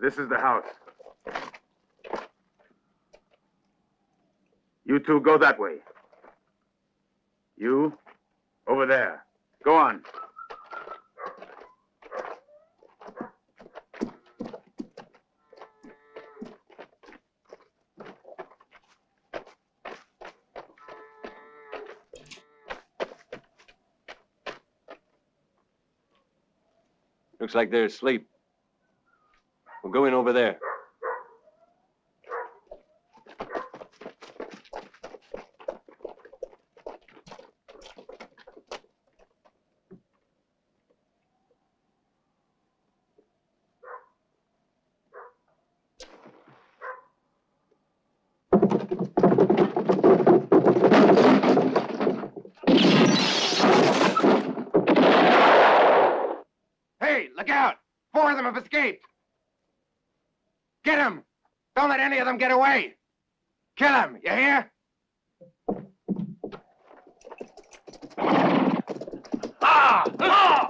This is the house. You two go that way. You, over there. Go on. Looks like they're asleep. We'll go in over there. Look out! 4 of them have escaped! Get them! Don't let any of them get away! Kill them, you hear? Ah! Ah!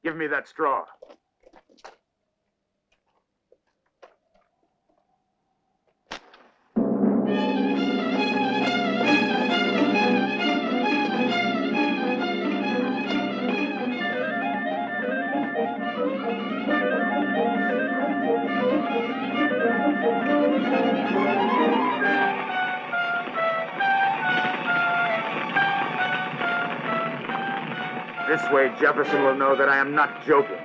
Give me that straw. This way, Jefferson will know that I am not joking.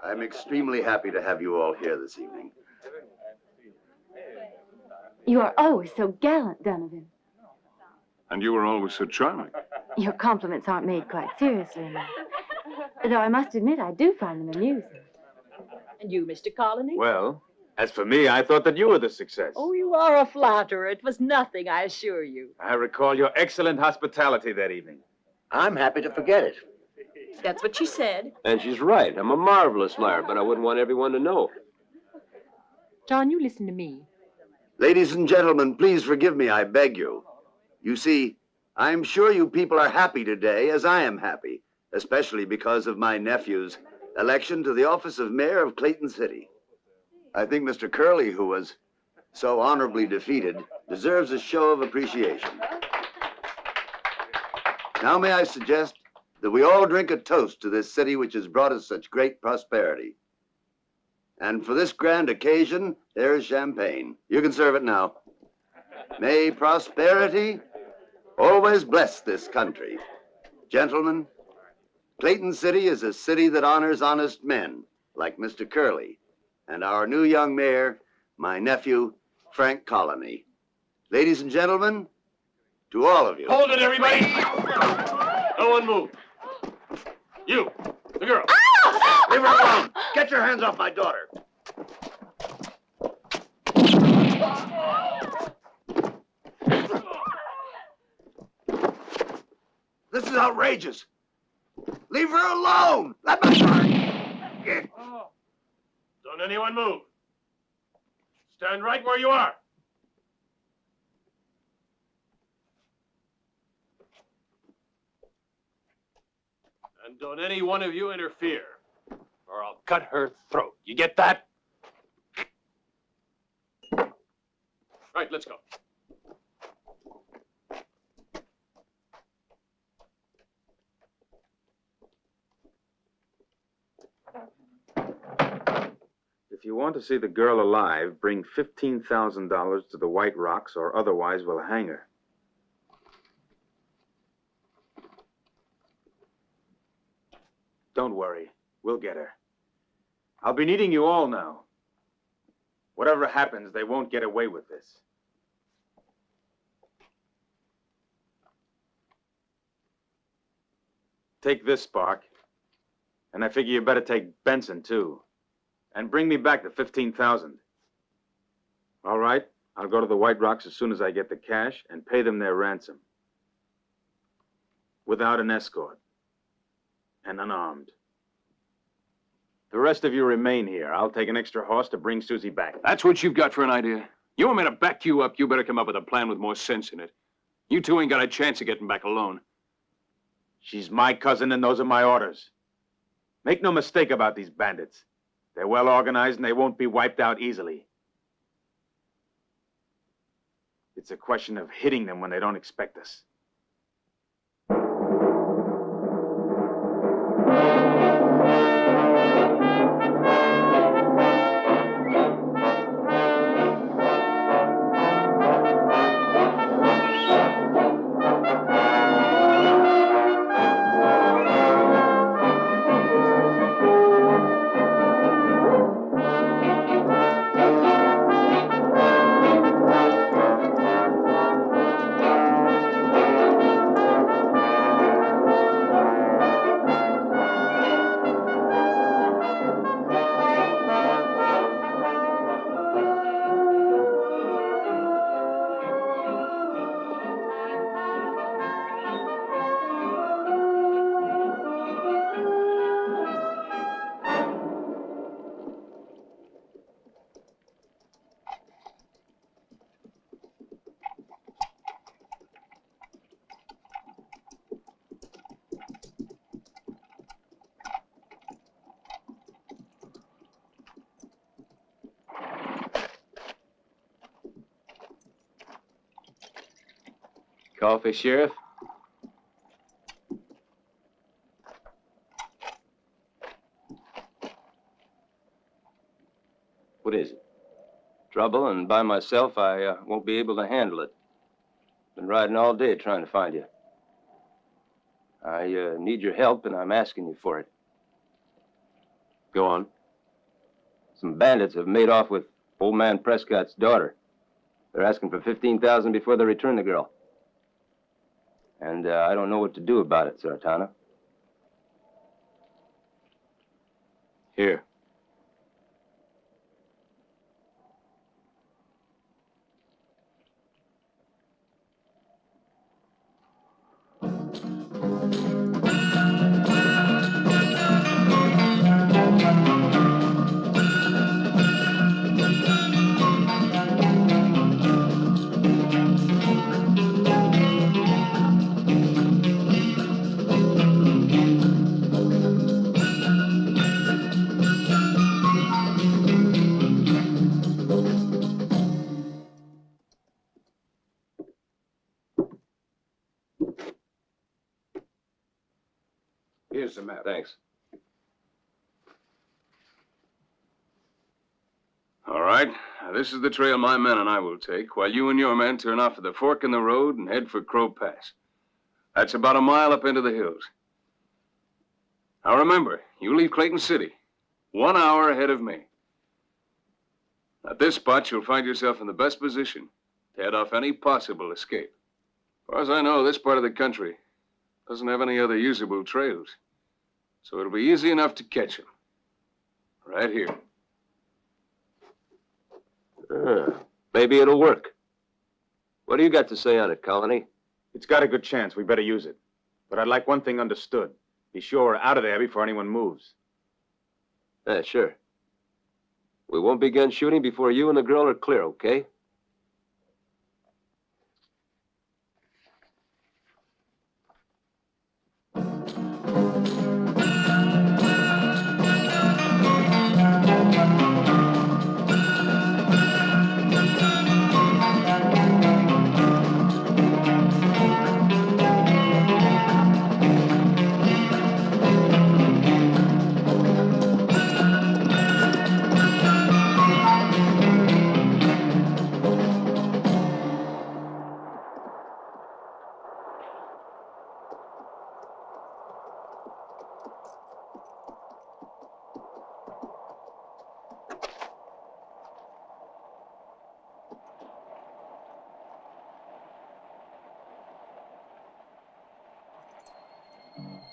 I'm extremely happy to have you all here this evening. You are always so gallant, Donovan. And you were always so charming. Your compliments aren't made quite seriously enough. Though I must admit, I do find them amusing. And you, Mr. Colony? Well, as for me, I thought that you were the success. Oh, you are a flatterer. It was nothing, I assure you. I recall your excellent hospitality that evening. I'm happy to forget it. That's what she said. And she's right. I'm a marvelous liar, but I wouldn't want everyone to know. John, you listen to me. Ladies and gentlemen, please forgive me, I beg you. You see, I'm sure you people are happy today, as I am happy, especially because of my nephew's election to the office of mayor of Clayton City. I think Mr. Curley, who was so honorably defeated, deserves a show of appreciation. Now may I suggest that we all drink a toast to this city which has brought us such great prosperity. And for this grand occasion, there is champagne. You can serve it now. May prosperity always bless this country. Gentlemen, Clayton City is a city that honors honest men, like Mr. Curley, and our new young mayor, my nephew, Frank Colony. Ladies and gentlemen, to all of you. Hold it, everybody! No one move. You, the girl. Leave her alone. Get your hands off my daughter. This is outrageous. Leave her alone. Let my daughter. Don't anyone move. Stand right where you are. And don't any one of you interfere, or I'll cut her throat. You get that? Right, let's go. If you want to see the girl alive, bring $15,000 to the White Rocks, or otherwise we'll hang her. Don't worry. We'll get her. I'll be needing you all now. Whatever happens, they won't get away with this. Take this, Spark. And I figure you better take Benson, too. And bring me back the $15,000. All right? I'll go to the White Rocks as soon as I get the cash and pay them their ransom. Without an escort. And unarmed. The rest of you remain here. I'll take an extra horse to bring Susie back. That's what you've got for an idea. You want me to back you up, you better come up with a plan with more sense in it. You two ain't got a chance of getting back alone. She's my cousin, and those are my orders. Make no mistake about these bandits. They're well organized, and they won't be wiped out easily. It's a question of hitting them when they don't expect us. Coffee, Sheriff? What is it? Trouble, and by myself, I won't be able to handle it. Been riding all day trying to find you. I need your help, and I'm asking you for it. Go on. Some bandits have made off with old man Prescott's daughter. They're asking for $15,000 before they return the girl. And I don't know what to do about it, Sartana. Here. Here's the map. Thanks. All right. Now, this is the trail my men and I will take, while you and your men turn off at the fork in the road and head for Crow Pass. That's about a mile up into the hills. Now remember, you leave Clayton City 1 hour ahead of me. At this spot, you'll find yourself in the best position to head off any possible escape. As far as I know, this part of the country doesn't have any other usable trails, so it'll be easy enough to catch them. Right here. Maybe it'll work. What do you got to say on it, Colony? It's got a good chance. We better use it. But I'd like one thing understood. Be sure we're out of there before anyone moves. Yeah, sure. We won't begin shooting before you and the girl are clear, okay?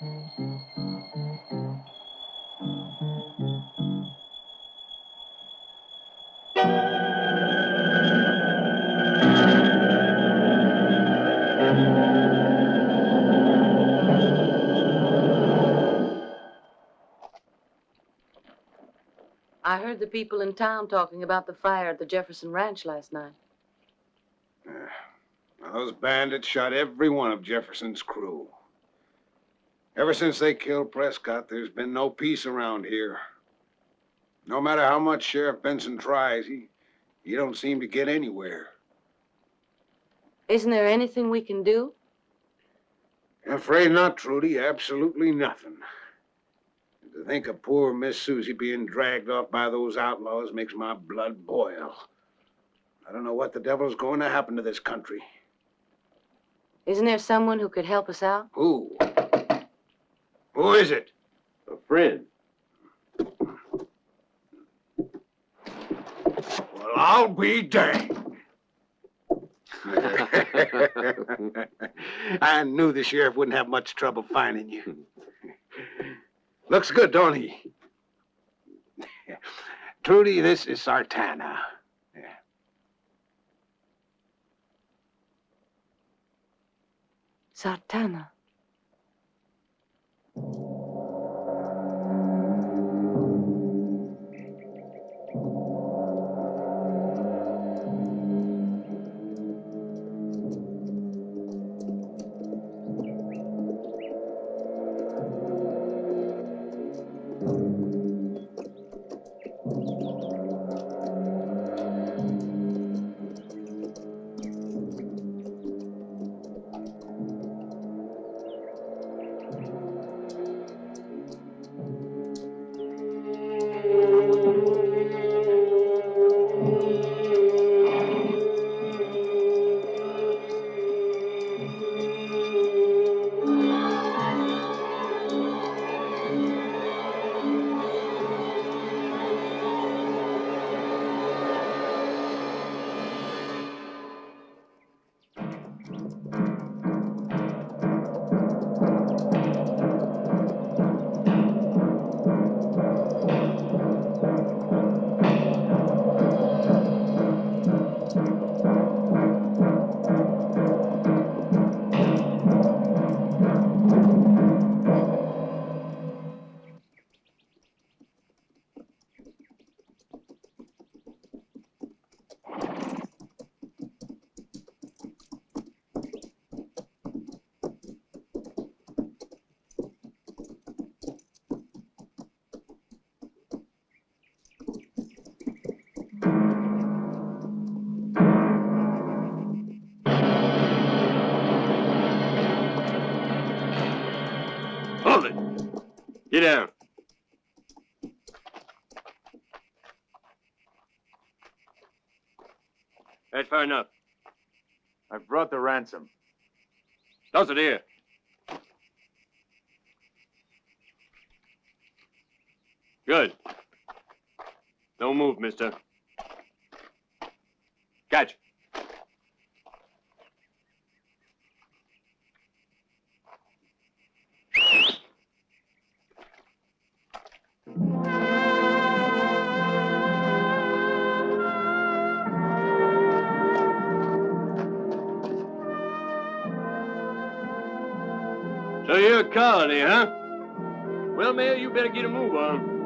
I heard the people in town talking about the fire at the Jefferson Ranch last night. Those bandits shot every one of Jefferson's crew. Ever since they killed Prescott, there's been no peace around here. No matter how much Sheriff Benson tries, he don't seem to get anywhere. Isn't there anything we can do? I'm afraid not, Trudy. Absolutely nothing. To think of poor Miss Susie being dragged off by those outlaws makes my blood boil. I don't know what the devil's going to happen to this country. Isn't there someone who could help us out? Who? Who is it? A friend. Well, I'll be danged. I knew the sheriff wouldn't have much trouble finding you. Looks good, don't he? Trudy, this is Sartana. Sartana. Hold it! Get down. That's far enough. I've brought the ransom. Toss it here. Good. Don't move, mister. Catch. So you're a colony, huh? Well, Mayor, you better get a move on.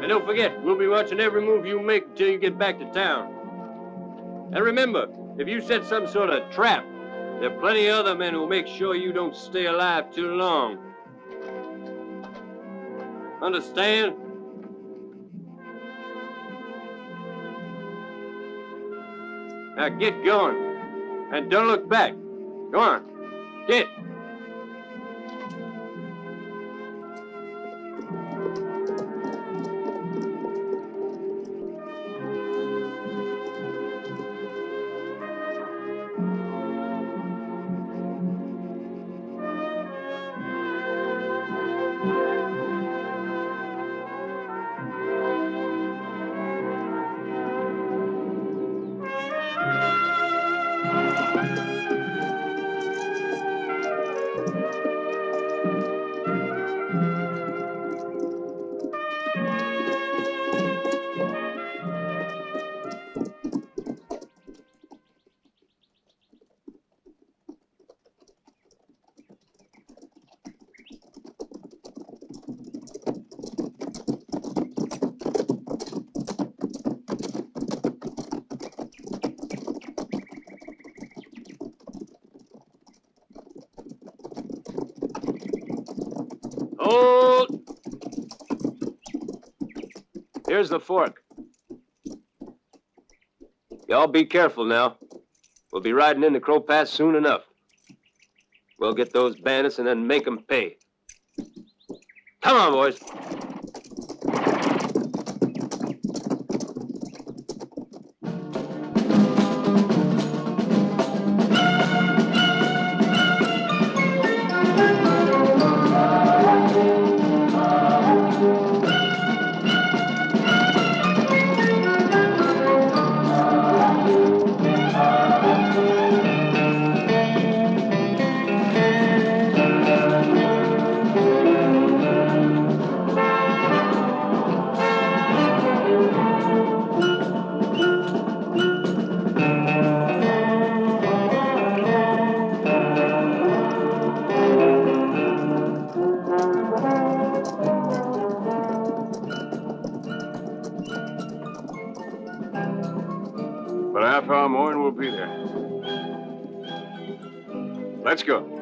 And don't forget, we'll be watching every move you make until you get back to town. And remember, if you set some sort of trap, there are plenty of other men who'll make sure you don't stay alive too long. Understand? Now get going. And don't look back. Go on. Get. Hold! Here's the fork. Y'all be careful now. We'll be riding into Crow Pass soon enough. We'll get those bandits and then make them pay. Come on, boys. But a half hour more and we'll be there. Let's go.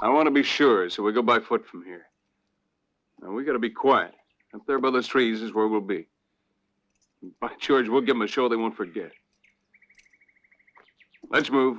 I want to be sure, so we go by foot from here. Now, we got to be quiet. Up there by those trees is where we'll be. By George, we'll give them a show they won't forget. Let's move.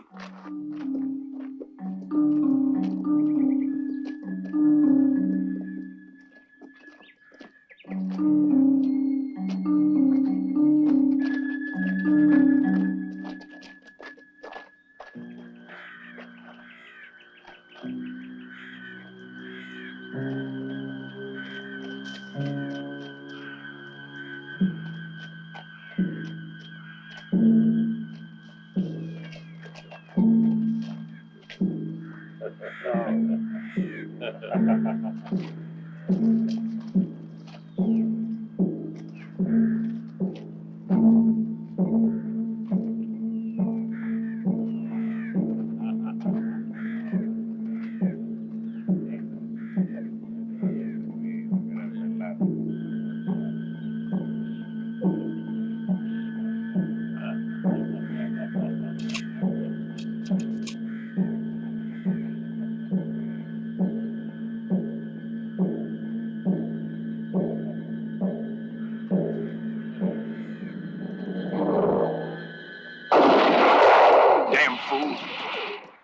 Damn fool.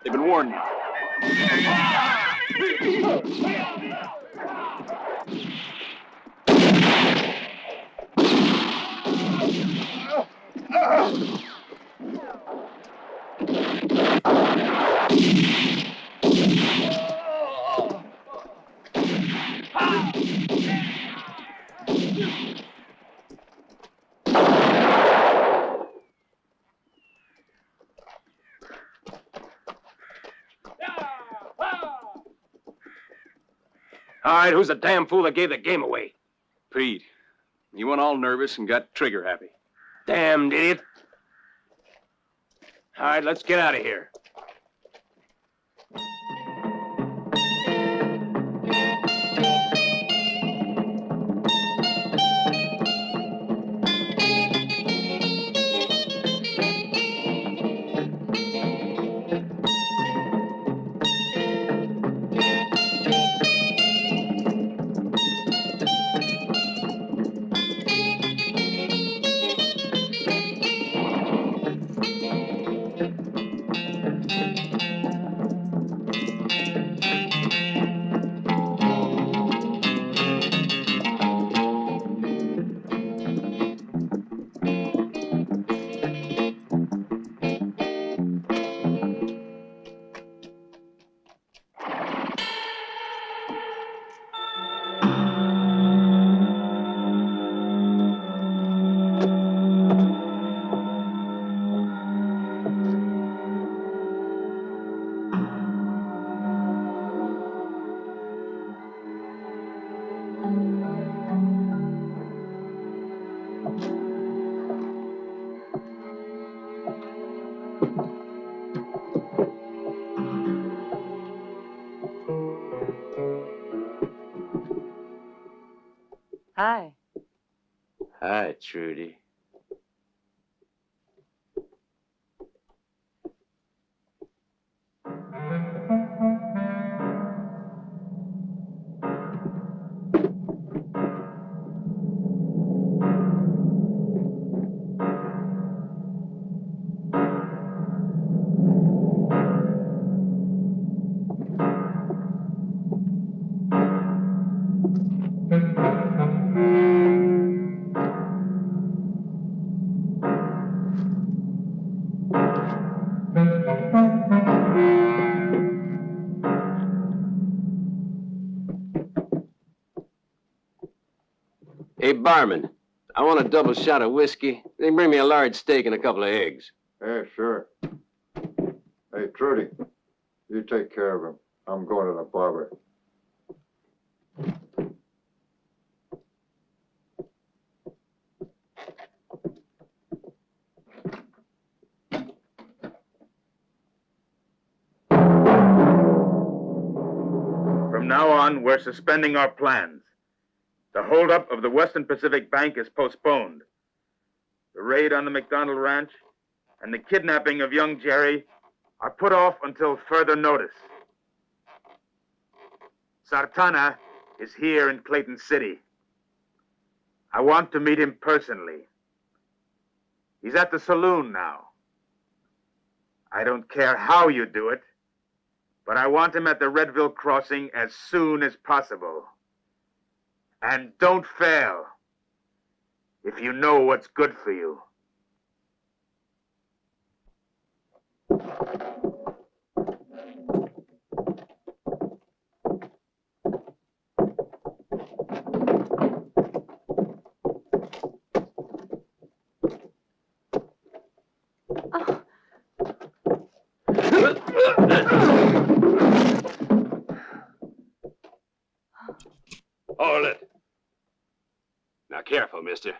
They've been warned you. All right, who's the damn fool that gave the game away? Pete, you went all nervous and got trigger happy. Damned idiot. All right, let's get out of here. Hi. Hi, Trudy. Hey, barman, I want a double shot of whiskey. Then bring me a large steak and a couple of eggs. Yeah, sure. Hey, Trudy, you take care of him. I'm going to the barber. From now on, we're suspending our plans. The holdup of the Western Pacific Bank is postponed. The raid on the McDonald Ranch and the kidnapping of young Jerry are put off until further notice. Sartana is here in Clayton City. I want to meet him personally. He's at the saloon now. I don't care how you do it, but I want him at the Redville crossing as soon as possible. And don't fail if you know what's good for you. Hold it. Now, careful, mister.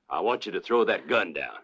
I want you to throw that gun down.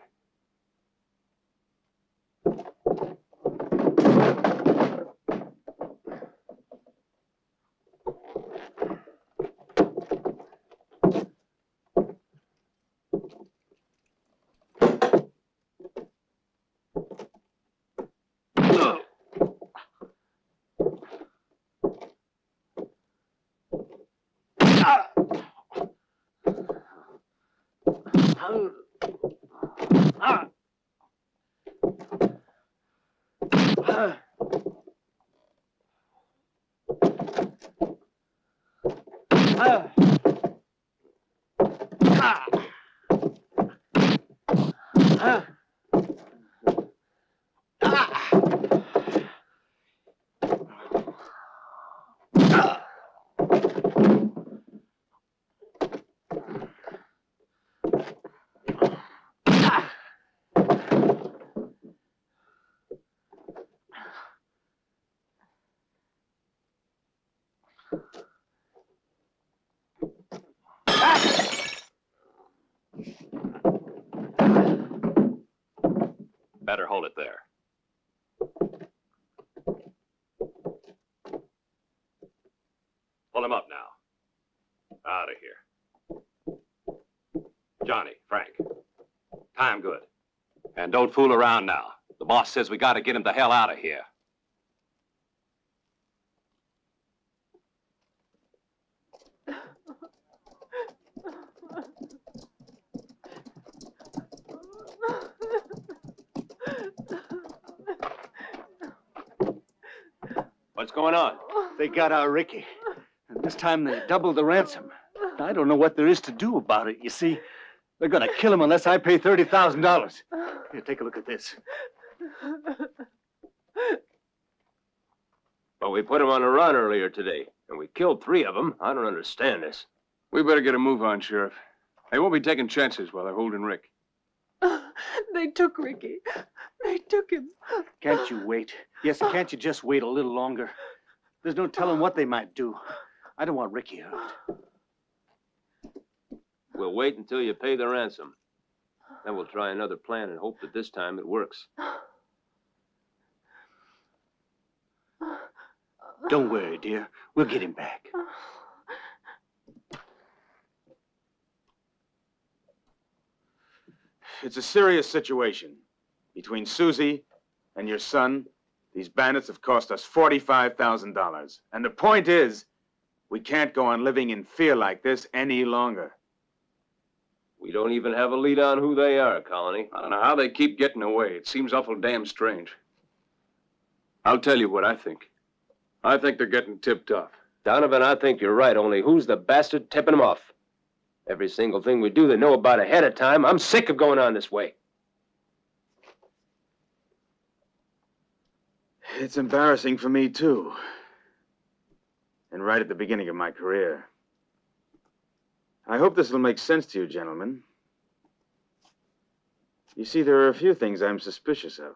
Better hold it there. Pull him up now. Out of here. Johnny, Frank, tie him good. And don't fool around now. The boss says we gotta get him the hell out of here. What's going on? They got our Ricky. And this time they doubled the ransom. I don't know what there is to do about it, you see. They're gonna kill him unless I pay $30,000. Here, take a look at this. But we put him on a run earlier today, and we killed 3 of them. I don't understand this. We better get a move on, Sheriff. They won't be taking chances while they're holding Rick. They took Ricky. They took him. Can't you wait? Yes, can't you just wait a little longer? There's no telling what they might do. I don't want Ricky hurt. We'll wait until you pay the ransom. Then we'll try another plan and hope that this time it works. Don't worry, dear. We'll get him back. It's a serious situation. Between Susie and your son, these bandits have cost us $45,000. And the point is, we can't go on living in fear like this any longer. We don't even have a lead on who they are, Colony. I don't know how they keep getting away. It seems awful damn strange. I'll tell you what I think. I think they're getting tipped off. Donovan, I think you're right, only who's the bastard tipping them off? Every single thing we do they know about ahead of time. I'm sick of going on this way. It's embarrassing for me, too. And right at the beginning of my career. I hope this will make sense to you, gentlemen. You see, there are a few things I'm suspicious of.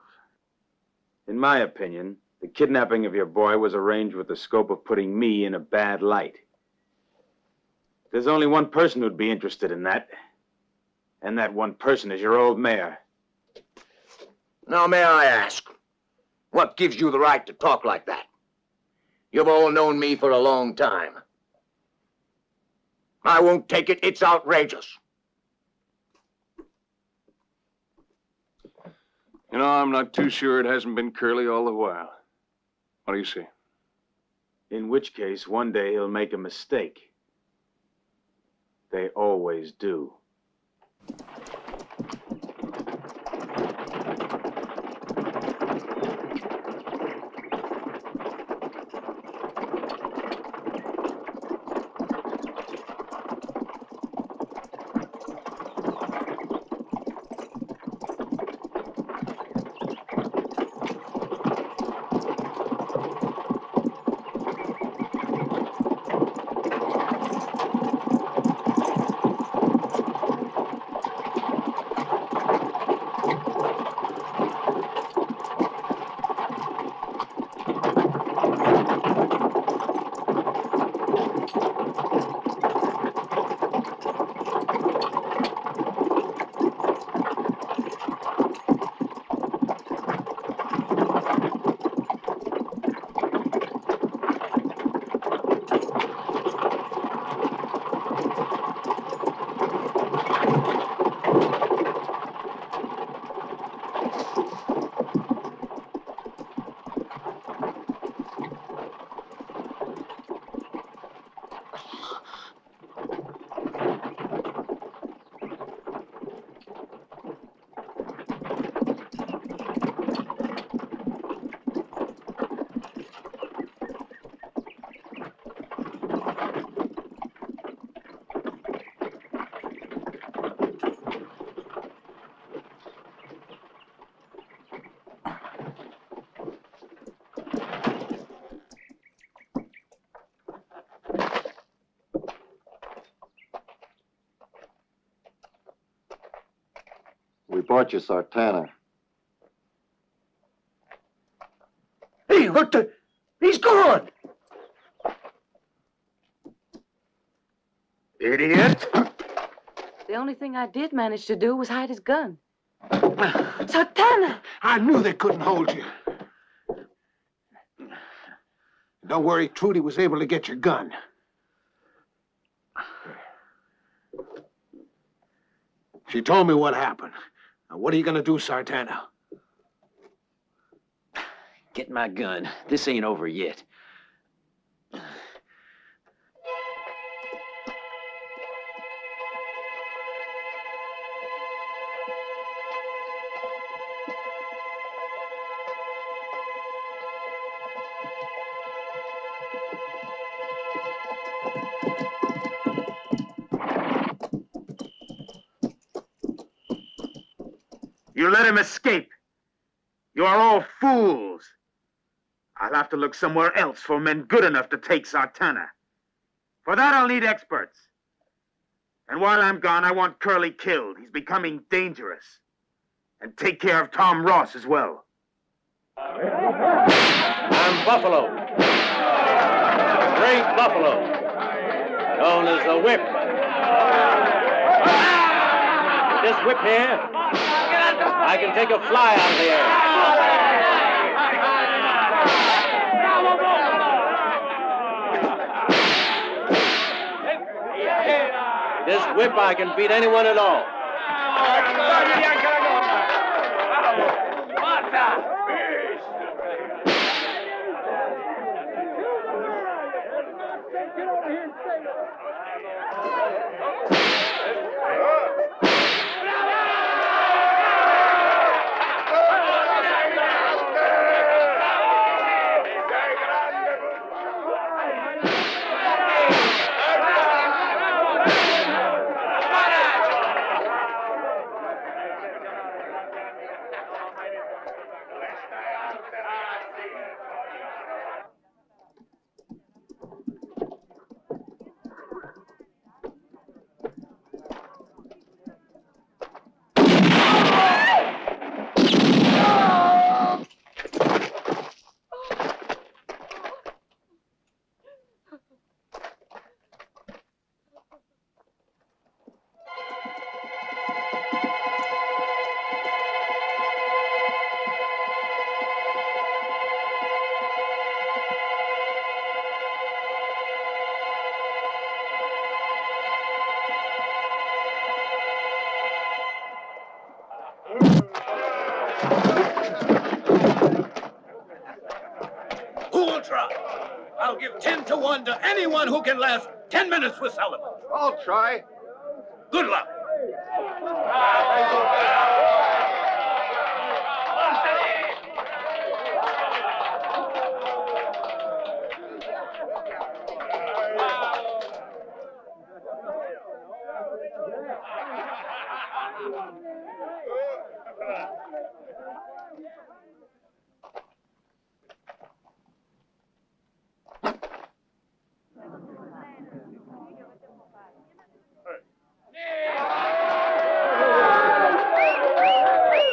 In my opinion, the kidnapping of your boy was arranged with the scope of putting me in a bad light. There's only one person who'd be interested in that. And that one person is your old mayor. Now, may I ask, what gives you the right to talk like that? You've all known me for a long time. I won't take it. It's outrageous. You know, I'm not too sure it hasn't been Curly all the while. What do you say? In which case, one day he'll make a mistake. They always do. We bought you Sartana. Hey, what the? He's gone! Idiot! The only thing I did manage to do was hide his gun. Sartana! I knew they couldn't hold you. Don't worry, Trudy was able to get your gun. She told me what happened. Now, what are you gonna do, Sartana? Get my gun. This ain't over yet. You let him escape. You are all fools. I'll have to look somewhere else for men good enough to take Sartana. For that, I'll need experts. And while I'm gone, I want Curly killed. He's becoming dangerous. And take care of Tom Ross as well. I'm Buffalo. Great Buffalo. Known as the Whip. With this whip here, I can take a fly out of the air. This whip, I can beat anyone at all. give 10 to 1 to anyone who can last 10 minutes with Sullivan. I'll try. Good luck.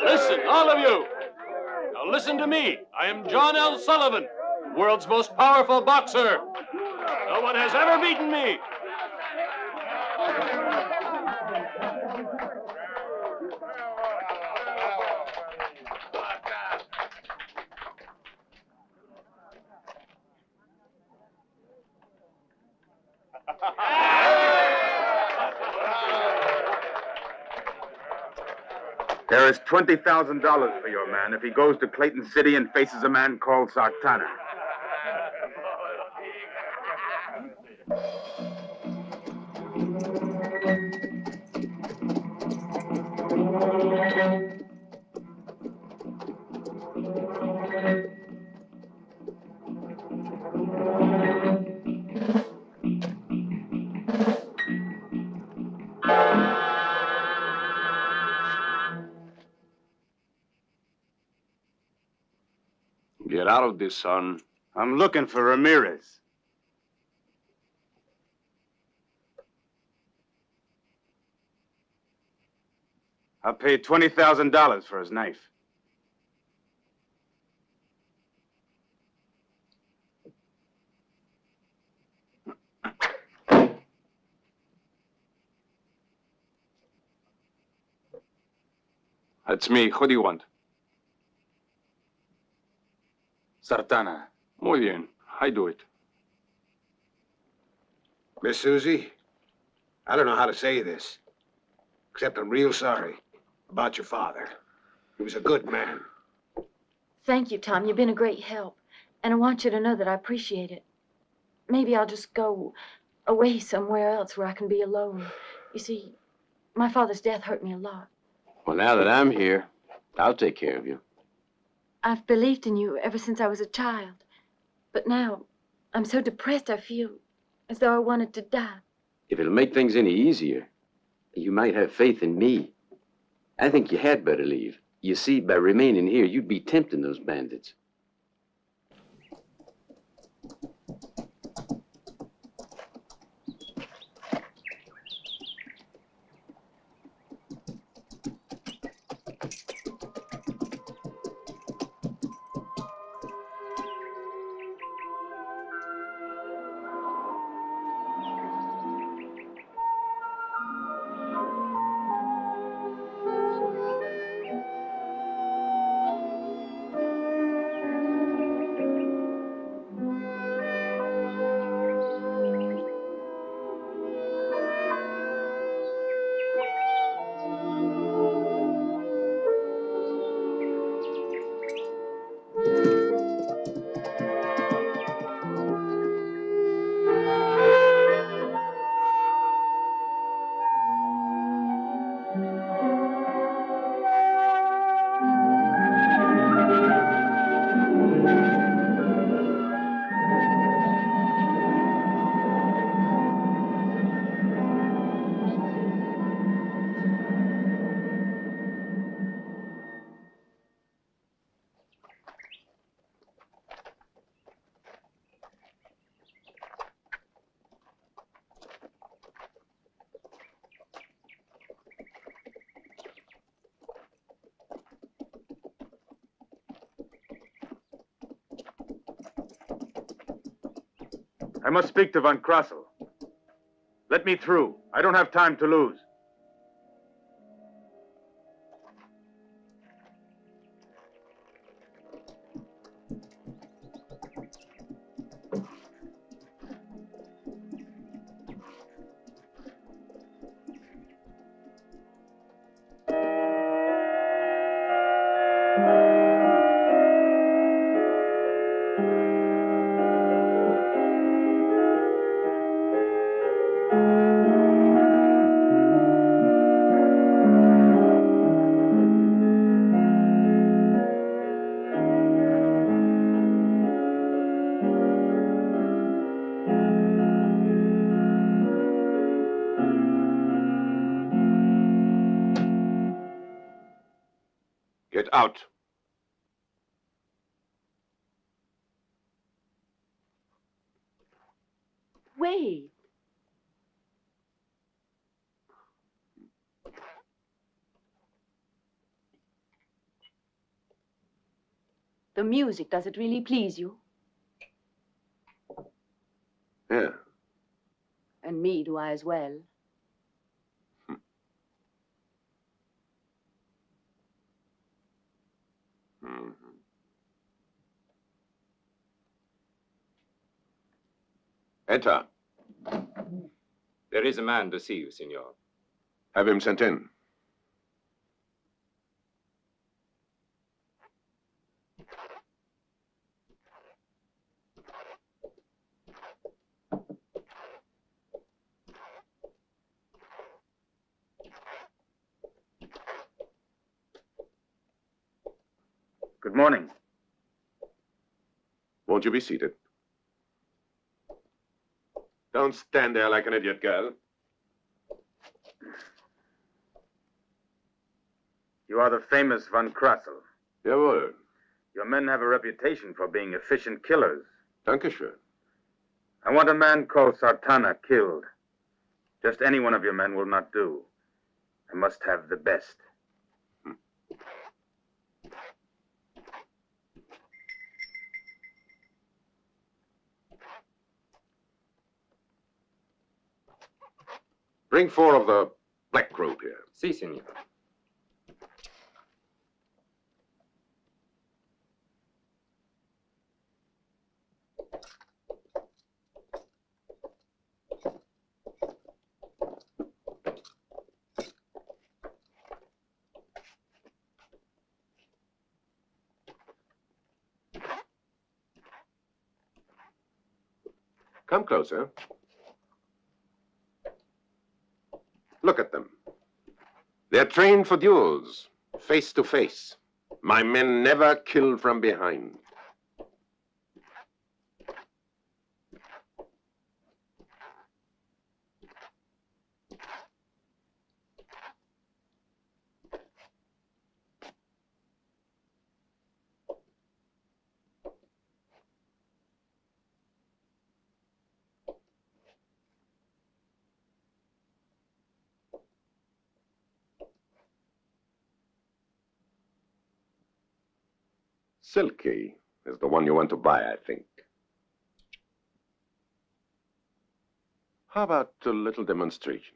Listen, all of you. Now listen to me. I am John L. Sullivan, world's most powerful boxer. No one has ever beaten me. There is $20,000 for your man if he goes to Clayton City and faces a man called Sartana. Get out of this, son. I'm looking for Ramirez. I'll pay $20,000 for his knife. That's me. What do you want? Sartana. Muy bien. I do it. Miss Susie, I don't know how to say this, except I'm real sorry about your father. He was a good man. Thank you, Tom. You've been a great help. And I want you to know that I appreciate it. Maybe I'll just go away somewhere else where I can be alone. You see, my father's death hurt me a lot. Well, now that I'm here, I'll take care of you. I've believed in you ever since I was a child. But now, I'm so depressed I feel as though I wanted to die. If it'll make things any easier, you might have faith in me. I think you had better leave. You see, by remaining here, you'd be tempting those bandits. I must speak to Von Krossel. Let me through. I don't have time to lose. Get out. Wait. The music, does it really please you? Yeah. And me, do I as well? Mm-hmm. Enter. There is a man to see you, Signor. Have him sent in. Good morning. Won't you be seated? Don't stand there like an idiot, girl. You are the famous Von Krassel. Jawohl. Your men have a reputation for being efficient killers. Dankeschön. I want a man called Sartana killed. Just any one of your men will not do. I must have the best. Bring 4 of the black group here. Si, Signor. Come closer. Look at them. They're trained for duels, face to face. My men never kill from behind. Silky is the one you want to buy, I think. How about a little demonstration?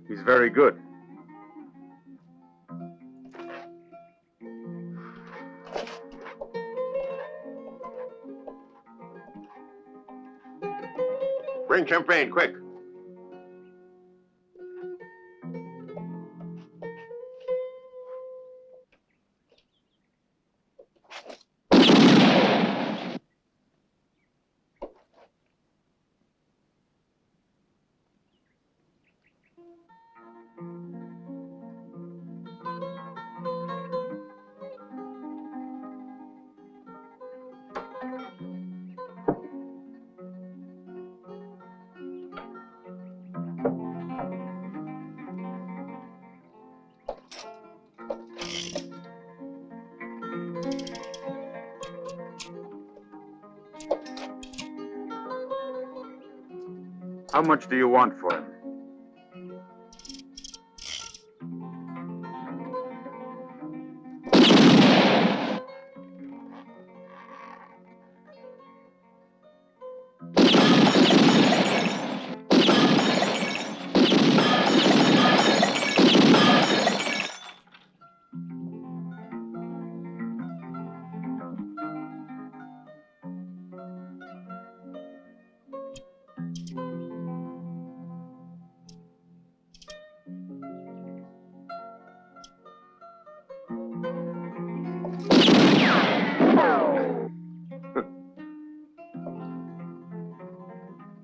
He's very good. Bring champagne, quick. How much do you want for him?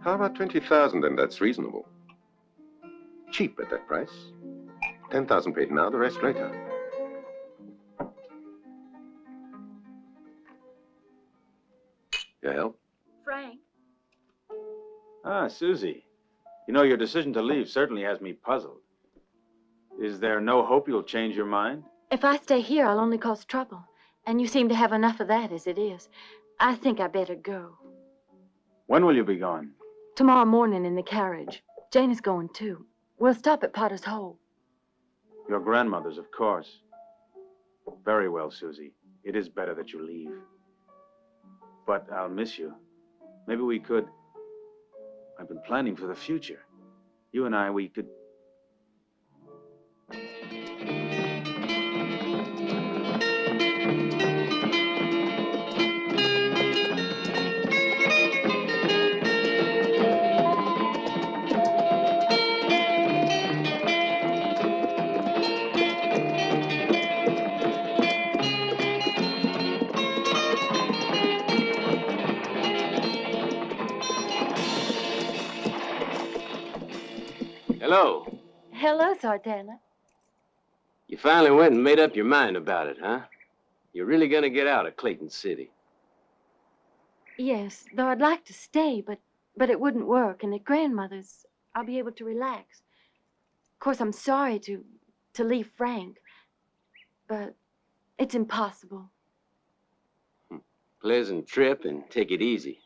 How about 20,000 then? That's reasonable. Cheap at that price. 10,000 paid now, the rest later. Your help? Frank. Ah, Susie. You know, your decision to leave certainly has me puzzled. Is there no hope you'll change your mind? If I stay here, I'll only cause trouble. And you seem to have enough of that as it is. I think I better go. When will you be gone? Tomorrow morning in the carriage. Jane is going too. We'll stop at Potter's Hole. Your grandmother's, of course. Very well, Susie. It is better that you leave. But I'll miss you. Maybe we could... I've been planning for the future. You and I, we could... Hello. Hello, Sartana. You finally went and made up your mind about it, huh? You're really gonna get out of Clayton City. Yes, though I'd like to stay, but it wouldn't work. And at grandmother's, I'll be able to relax. Of course, I'm sorry to leave Frank, but it's impossible. Pleasant trip, and take it easy.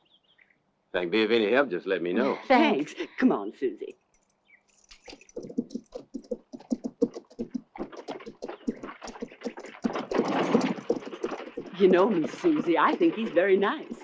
If I can be of any help, just let me know. Thanks. Come on, Susie. You know, Miss Susie, I think he's very nice.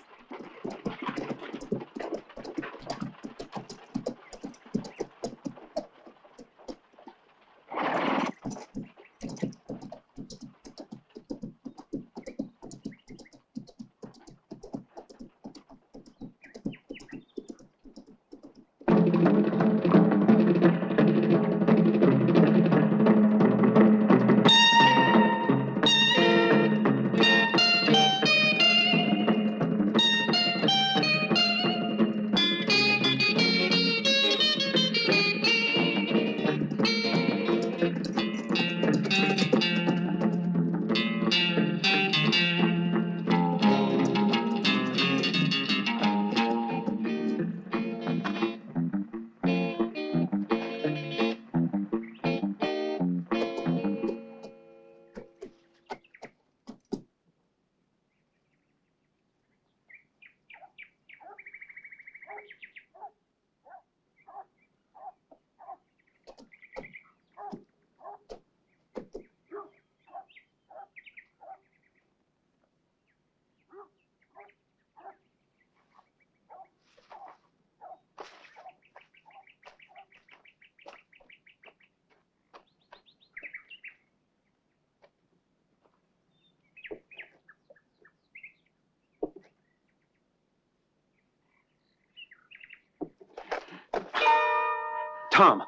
Tom!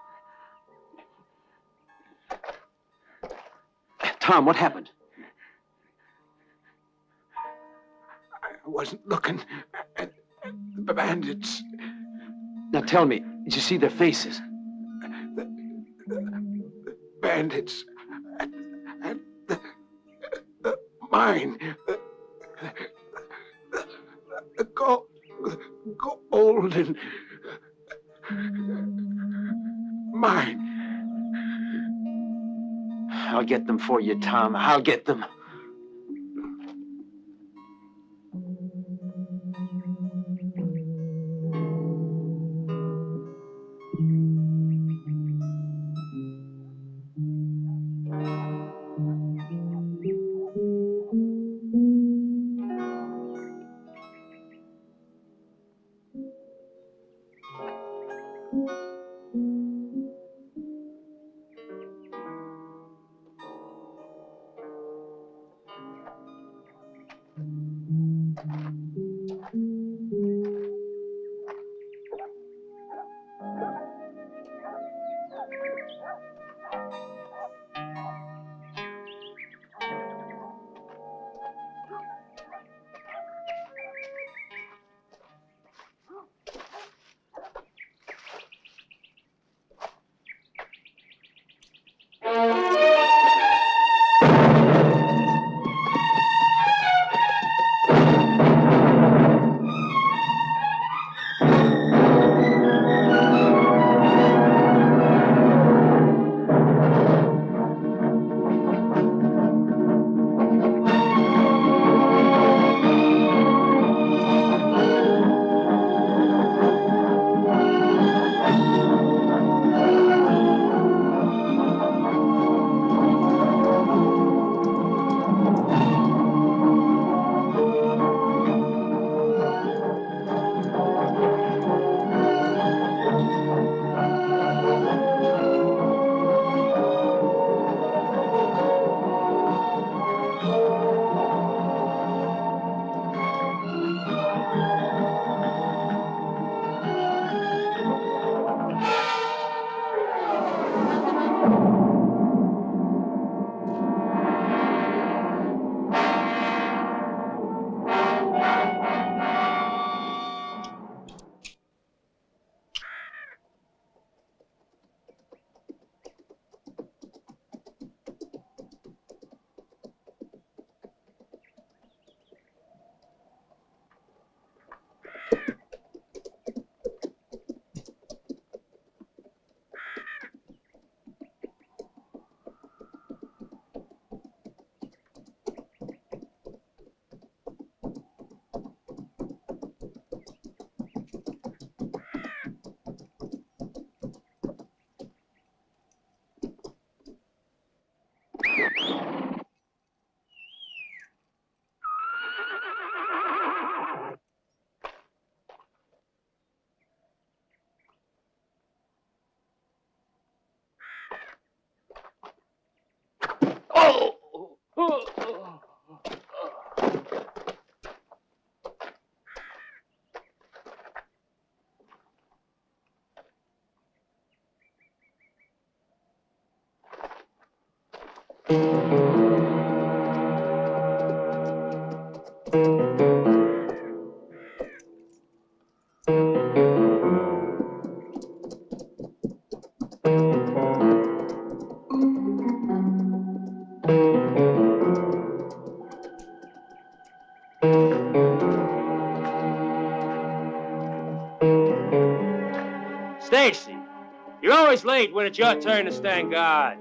Tom, what happened? I wasn't looking at the bandits. Now tell me, did you see their faces? bandits and the mine. The gold and mine. I'll get them for you, Tom. I'll get them. Stacy, you're always late when it's your turn to stand guard.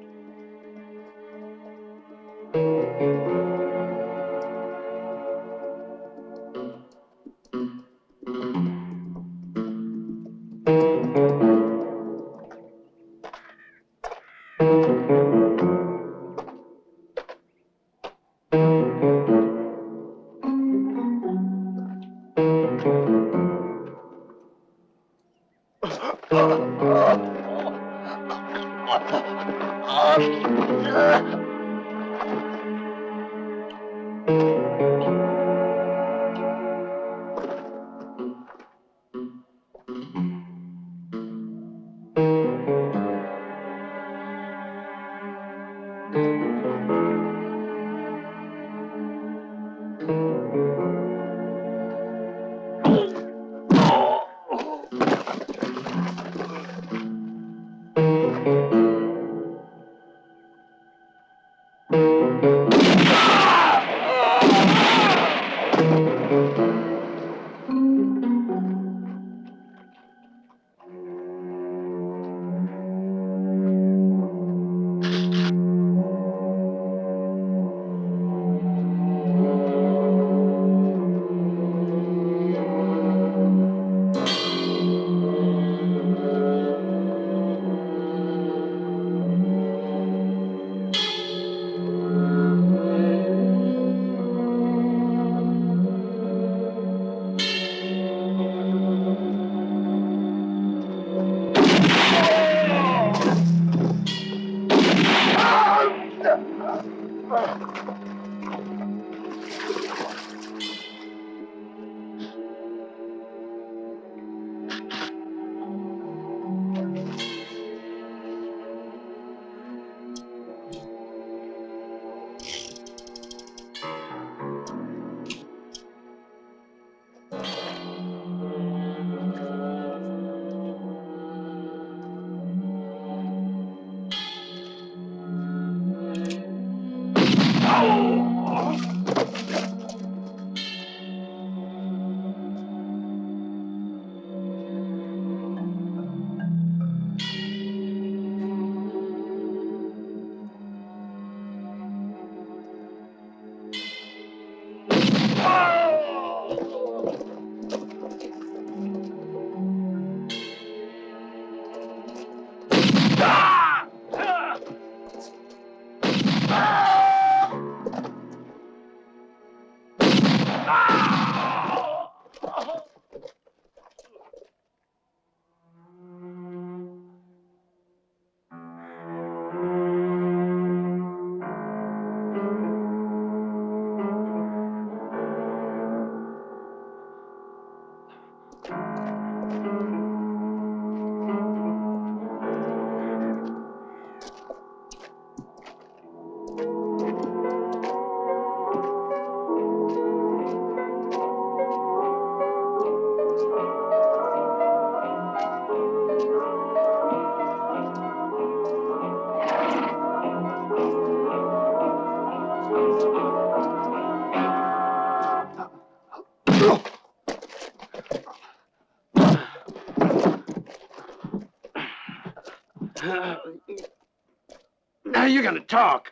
Now you're gonna talk.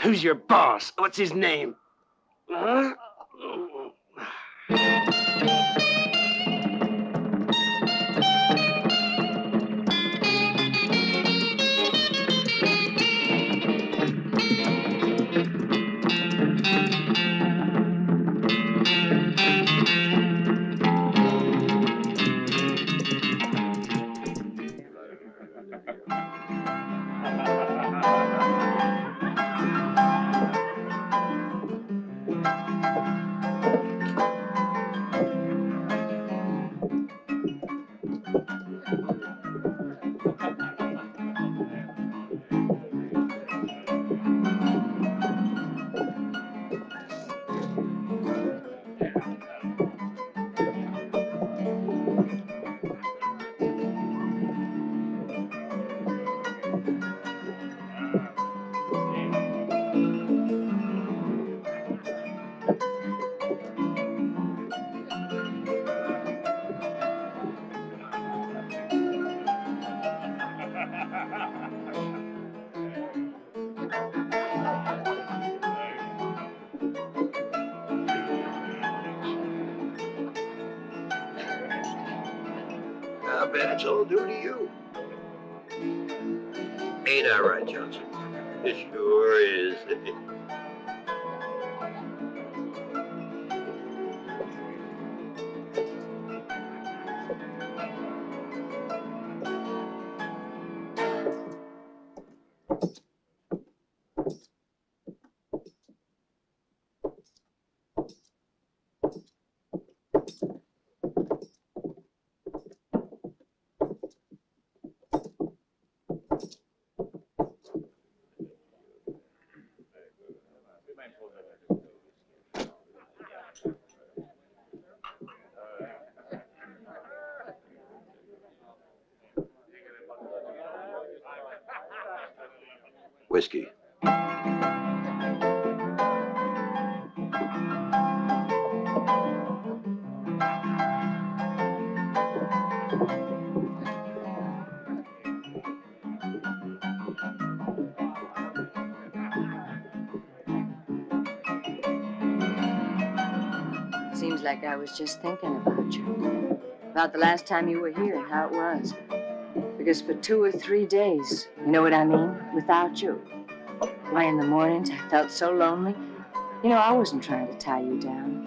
Who's your boss? What's his name? Huh? I bet it's all due to you. Ain't I right, Johnson? It sure is. Whiskey. Seems like I was just thinking about you. About the last time you were here and how it was. Because for 2 or 3 days, you know what I mean? Without you. Why, in the mornings, I felt so lonely. You know, I wasn't trying to tie you down.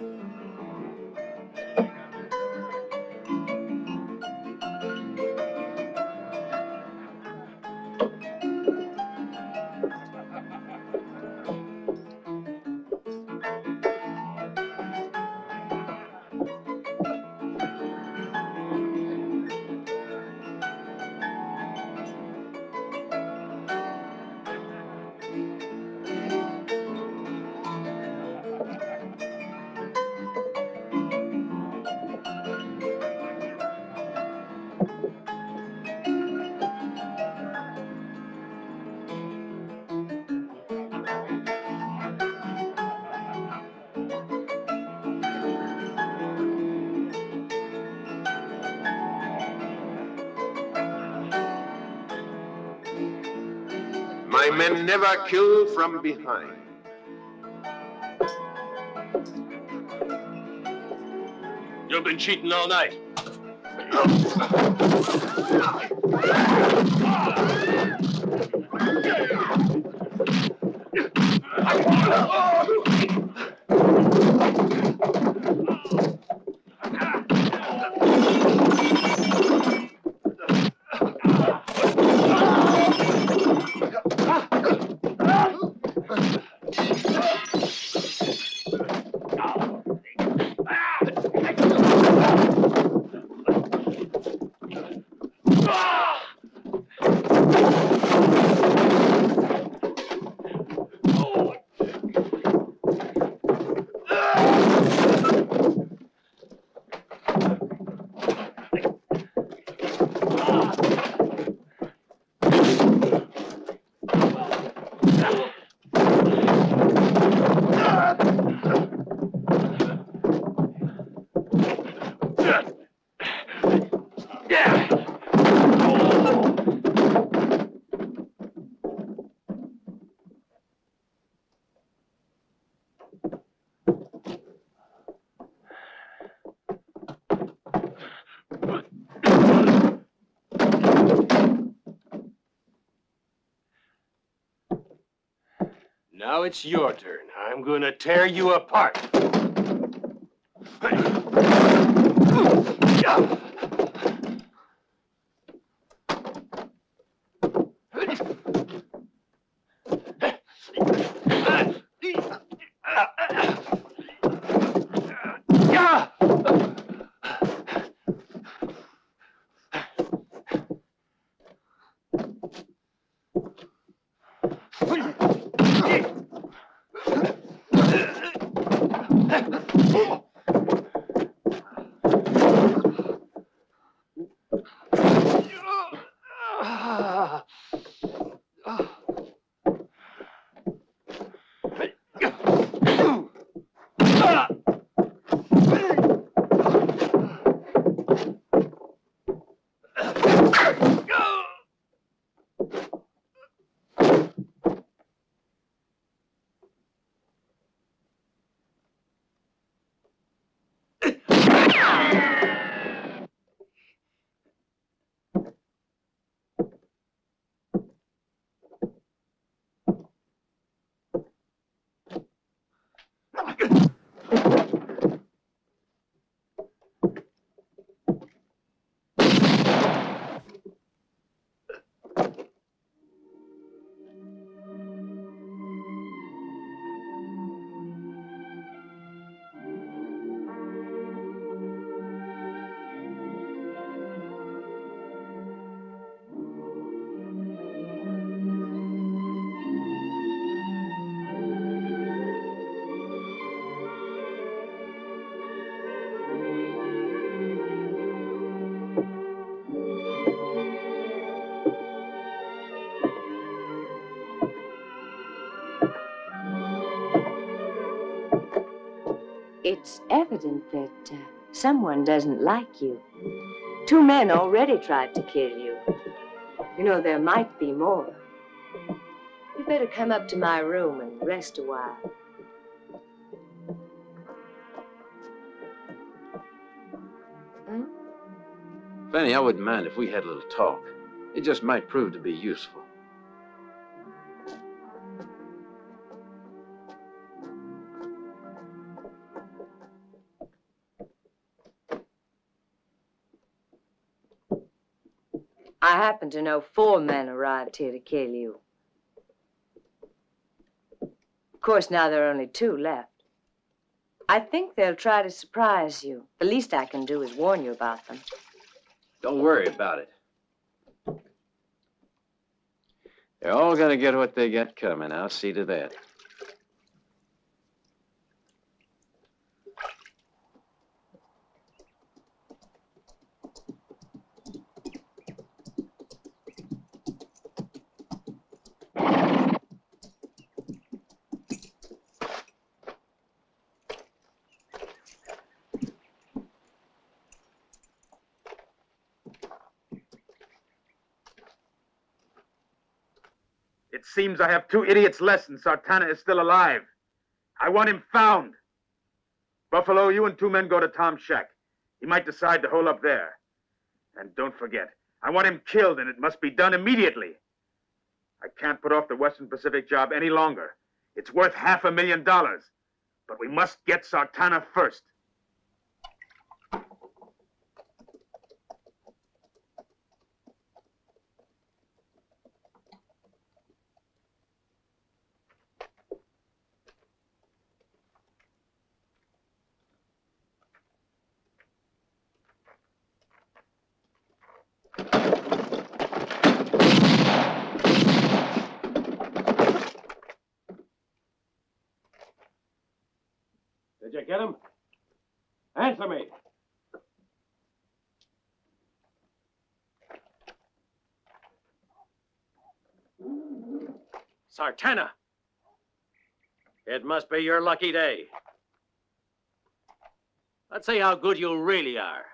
My men never kill from behind. You've been cheating all night. Now it's your turn. I'm gonna tear you apart. It's evident that someone doesn't like you. 2 men already tried to kill you. You know, there might be more. You better come up to my room and rest a while. Hmm? Fanny, I wouldn't mind if we had a little talk. It just might prove to be useful. I happen to know 4 men arrived here to kill you. Of course, now there are only 2 left. I think they'll try to surprise you. The least I can do is warn you about them. Don't worry about it. They're all gonna get what they got coming. I'll see to that. It seems I have 2 idiots less and Sartana is still alive. I want him found. Buffalo, you and 2 men go to Tom's shack. He might decide to hole up there. And don't forget, I want him killed, and it must be done immediately. I can't put off the Western Pacific job any longer. It's worth $500,000. But we must get Sartana first. Did you get him? Answer me. Sartana. It must be your lucky day. Let's see how good you really are.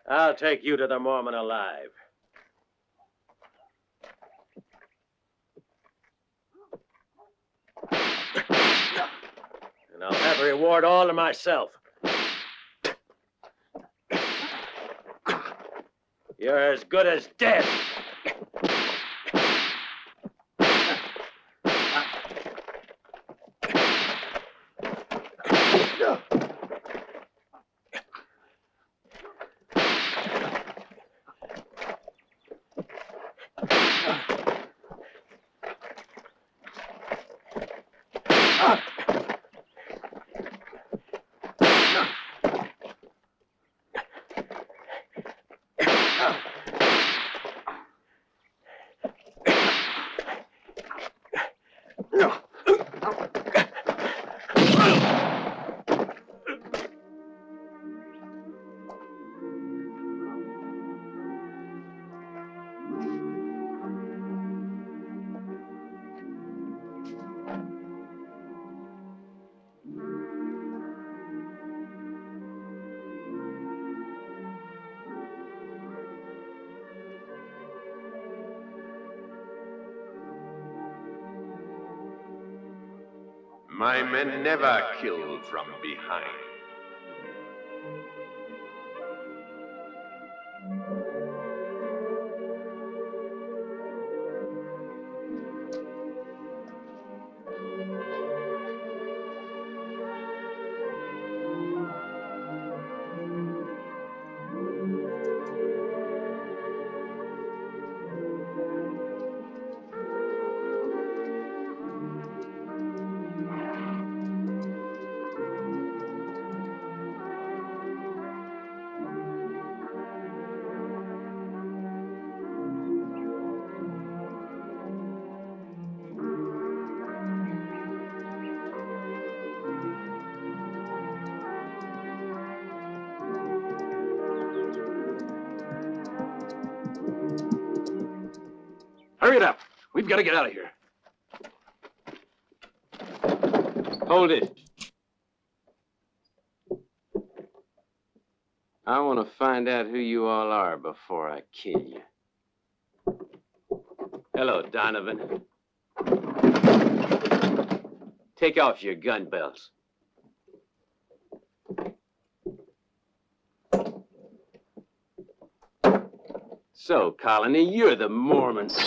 I'll take you to the Mormon alive. And I'll have a reward all to myself. You're as good as dead. My men never kill from behind. Hurry it up. We've got to get out of here. Hold it. I want to find out who you all are before I kill you. Hello, Donovan. Take off your gun belts. So, Colony, you're the Mormons.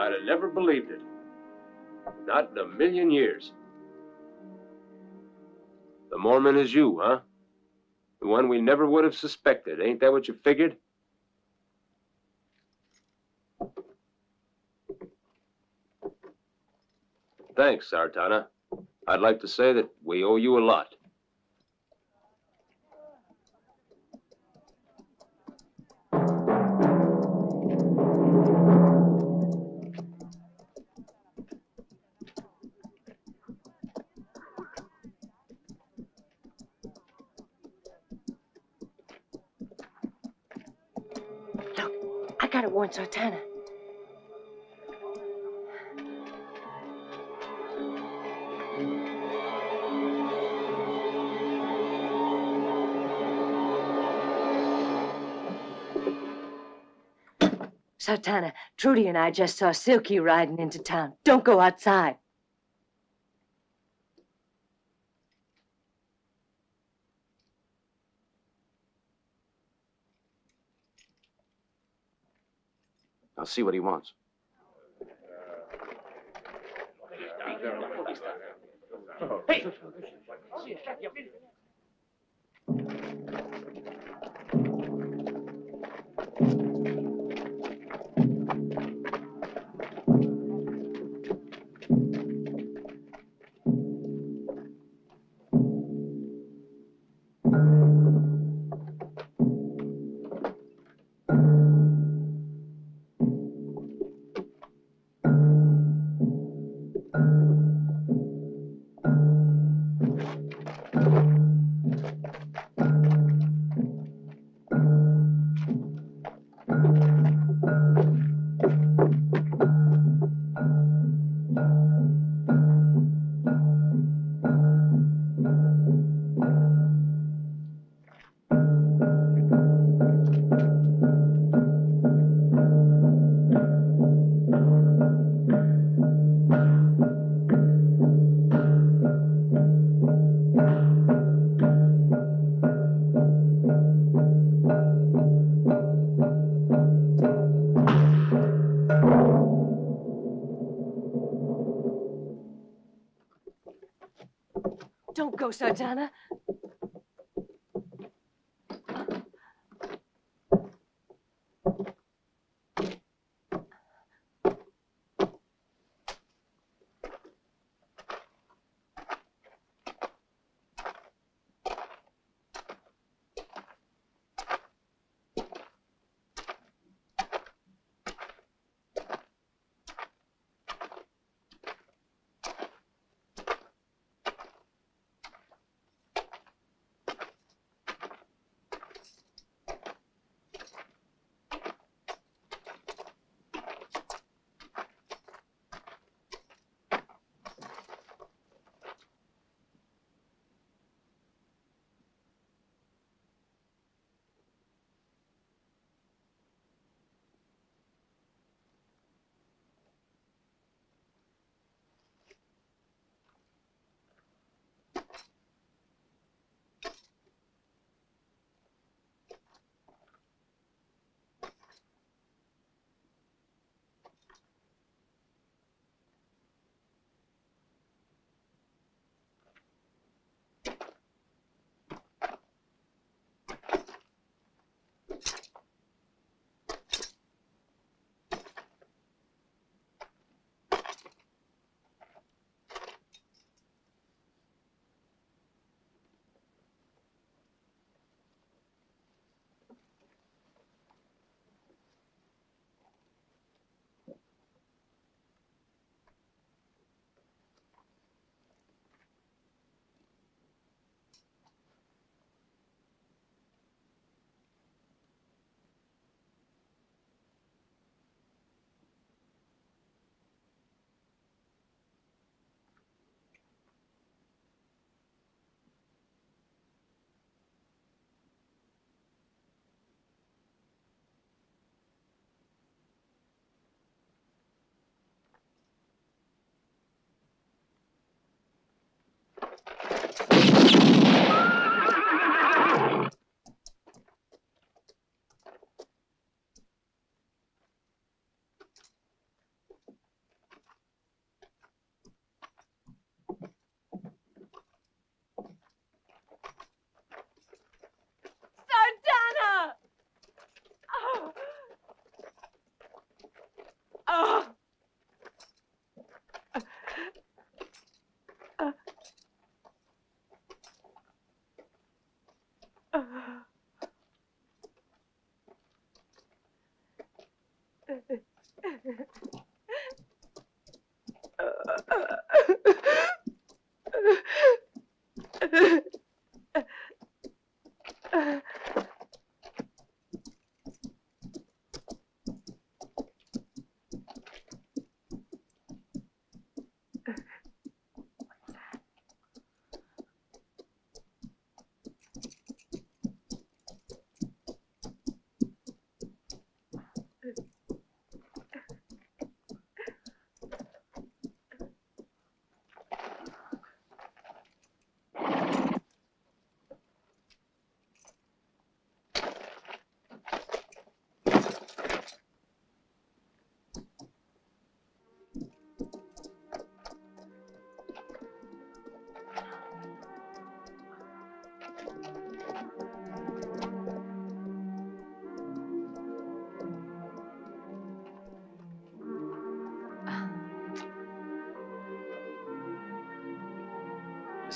I'd have never believed it. Not in a million years. The Mormon is you, huh? The one we never would have suspected. Ain't that what you figured? Thanks, Sartana. I'd like to say that we owe you a lot. I gotta warn Sartana. Sartana, Trudy and I just saw Silky riding into town. Don't go outside. I'll see what he wants. Hey! Don't go, Sartana.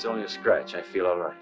It's only a scratch. I feel all right.